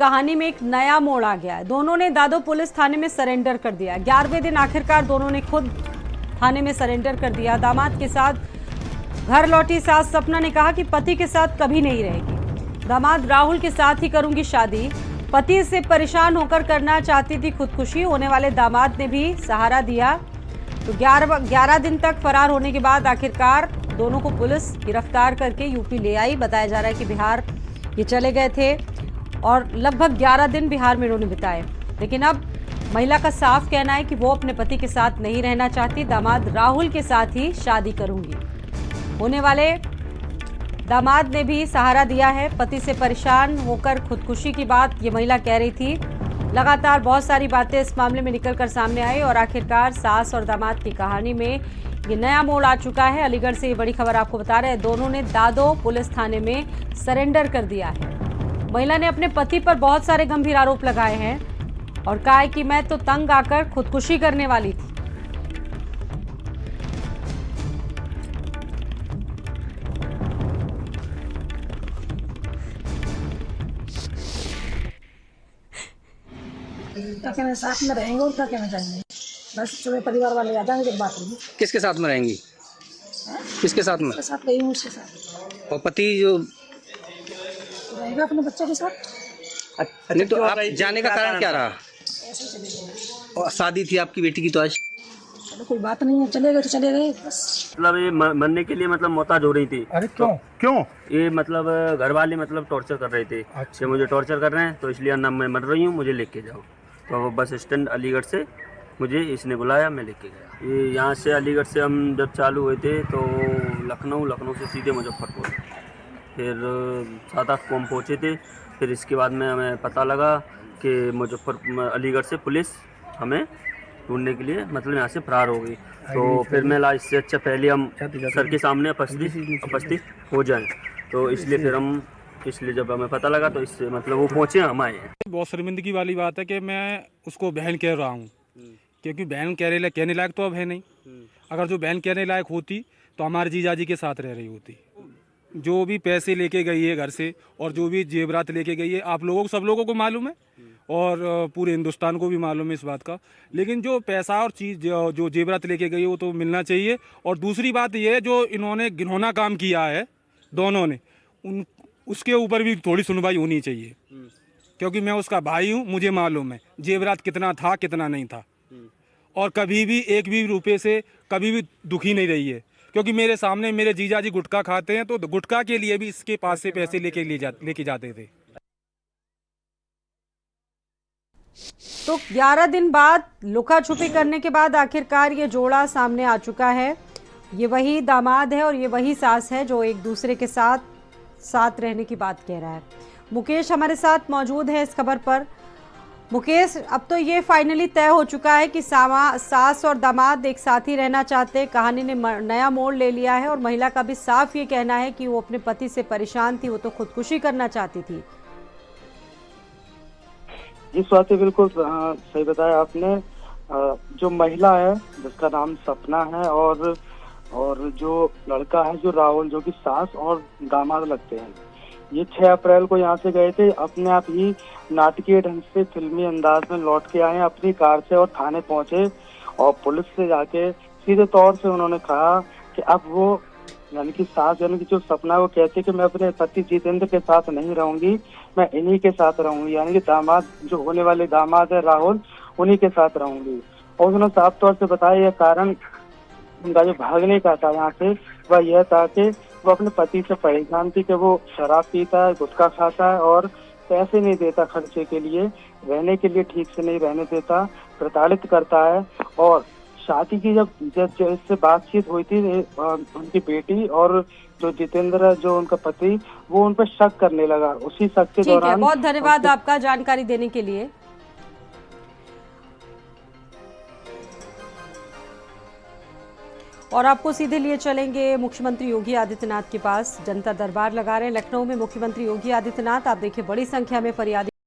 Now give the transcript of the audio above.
कहानी में एक नया मोड़ आ गया है। दोनों ने दादो पुलिस थाने में सरेंडर कर दिया। 11वें दिन आखिरकार दोनों ने खुद थाने में सरेंडर कर दिया। दामाद के साथ घर लौटी सास सपना ने कहा कि पति के साथ कभी नहीं रहेगी। दामाद राहुल के साथ ही करूंगी शादी। पति से परेशान होकर करना चाहती थी खुदकुशी। होने वाले दामाद ने भी सहारा दिया। तो 11 दिन तक फरार होने के बाद आखिरकार दोनों को पुलिस गिरफ्तार करके यूपी ले आई। बताया जा रहा है कि बिहार ये चले गए थे और लगभग 11 दिन बिहार में उन्होंने बिताए। लेकिन अब महिला का साफ कहना है कि वो अपने पति के साथ नहीं रहना चाहती। दामाद राहुल के साथ ही शादी करूंगी। होने वाले दामाद ने भी सहारा दिया है। पति से परेशान होकर खुदकुशी की बात ये महिला कह रही थी। लगातार बहुत सारी बातें इस मामले में निकलकर सामने आई और आखिरकार सास और दामाद की कहानी में ये नया मोड़ आ चुका है। अलीगढ़ से ये बड़ी खबर आपको बता रहे हैं। दोनों ने दादो पुलिस थाने में सरेंडर कर दिया है। महिला ने अपने पति पर बहुत सारे गंभीर आरोप लगाए हैं और कहा है कि मैं तो तंग आकर खुदकुशी करने वाली थी। क्या कहना साथ में रहेंगे और क्या कहना चाहेंगे। बस सुबह परिवार वाले आ जाएंगे जब बात होगी। किसके साथ में रहेंगी? किसके साथ में? उसके साथ गई हूँ, उसके साथ। और पति जो रहेगा अपने बच्चों के साथ। नहीं तो आप जाने का कारण क्या रहा? ऐसे ही चले गए। और शादी थी आपकी बेटी की तो आज चलो कोई बात नहीं है, चले गए तो चले गए बस। मतलब ये मरने के लिए मतलब मोहताज हो रही थी। अरे क्यों ये मतलब घर वाले मतलब टॉर्चर कर रहे थे। अच्छा। कि मुझे टॉर्चर कर रहे हैं तो इसलिए ना मैं मर रही हूँ, मुझे लेके जाओ। तो बस स्टैंड अलीगढ़ से मुझे इसने बुलाया, मैं लेके गया। ये यहाँ से अलीगढ़ से हम जब चालू हुए थे तो लखनऊ से सीधे मुजफ्फरपुर, फिर 7-8 कोम पहुँचे थे। फिर इसके बाद में हमें पता लगा कि अलीगढ़ से पुलिस हमें ढूंढने के लिए मतलब यहाँ से फरार हो गई। तो फिर मैं ला इससे अच्छा पहले हम सर के सामने उपस्थित हो जाएं। तो इसलिए जब हमें पता लगा तो इससे मतलब वो पहुँचे, हम आए हैं। बहुत शर्मिंदगी वाली बात है कि मैं उसको बहन कह रहा हूँ, क्योंकि बहन कहने लायक तो अब है नहीं। अगर जो बहन कहने लायक होती तो हमारे जीजाजी के साथ रह रही होती। जो भी पैसे लेके गई है घर से और जो भी जेवरात लेके गई है, आप लोगों को सब लोगों को मालूम है और पूरे हिंदुस्तान को भी मालूम है इस बात का। लेकिन जो पैसा और चीज़ जो जेवरात लेके गई है वो तो मिलना चाहिए। और दूसरी बात ये है, जो इन्होंने घिनौना काम किया है दोनों ने, उसके ऊपर भी थोड़ी सुनवाई होनी चाहिए। क्योंकि मैं उसका भाई हूँ, मुझे मालूम है जेवरात कितना था कितना नहीं था। और कभी भी एक भी रुपये से कभी भी दुखी नहीं रही है। क्योंकि मेरे सामने मेरे जीजाजी गुटखा खाते हैं तो गुटखा के लिए भी इसके पास से पैसे लेके जाते थे। तो 11 दिन बाद लुका छुपी करने के बाद आखिरकार ये जोड़ा सामने आ चुका है। ये वही दामाद है और ये वही सास है जो एक दूसरे के साथ रहने की बात कह रहा है। मुकेश हमारे साथ मौजूद है इस खबर पर। मुकेश, अब तो ये फाइनली तय हो चुका है कि सास और दामाद एक साथ ही रहना चाहते हैं। कहानी ने नया मोड़ ले लिया है और महिला का भी साफ ये कहना है कि वो अपने पति से परेशान थी, वो तो खुदकुशी करना चाहती थी। जी स्वाति, बिल्कुल सही बताया आपने। जो महिला है जिसका नाम सपना है और जो लड़का है जो राहुल, जो कि सास और दामाद लगते हैं, ये 6 अप्रैल को यहाँ से गए थे। अपने आप ही नाटकीय ढंग से फिल्मी अंदाज में लौट के आए अपनी कार से और थाने पहुंचे और पुलिस से जाके सीधे तौर से उन्होंने कहा कि अब वो यानी कि सास यानी कि जो सपना, वो कहते कि मैं अपने पति जितेंद्र के साथ नहीं रहूंगी, मैं इन्हीं के साथ रहूंगी। यानी कि दामाद, जो होने वाले दामाद है राहुल, उन्हीं के साथ रहूंगी। और उन्होंने साफ तौर से बताया यह कारण उनका जो भागने का था यहाँ से, वह यह था कि वो अपने पति से परेशान थी कि वो शराब पीता है, गुटखा खाता है और पैसे नहीं देता खर्चे के लिए, रहने के लिए ठीक से नहीं रहने देता, प्रताड़ित करता है। और शादी की जब इससे बातचीत हुई थी, उनकी बेटी और जो जितेंद्र है जो उनका पति, वो उन पर शक करने लगा। उसी शक के दौरान बहुत धन्यवाद आपका जानकारी देने के लिए। और आपको सीधे लिए चलेंगे मुख्यमंत्री योगी आदित्यनाथ के पास। जनता दरबार लगा रहे हैं लखनऊ में मुख्यमंत्री योगी आदित्यनाथ। आप देखिए बड़ी संख्या में फरियादी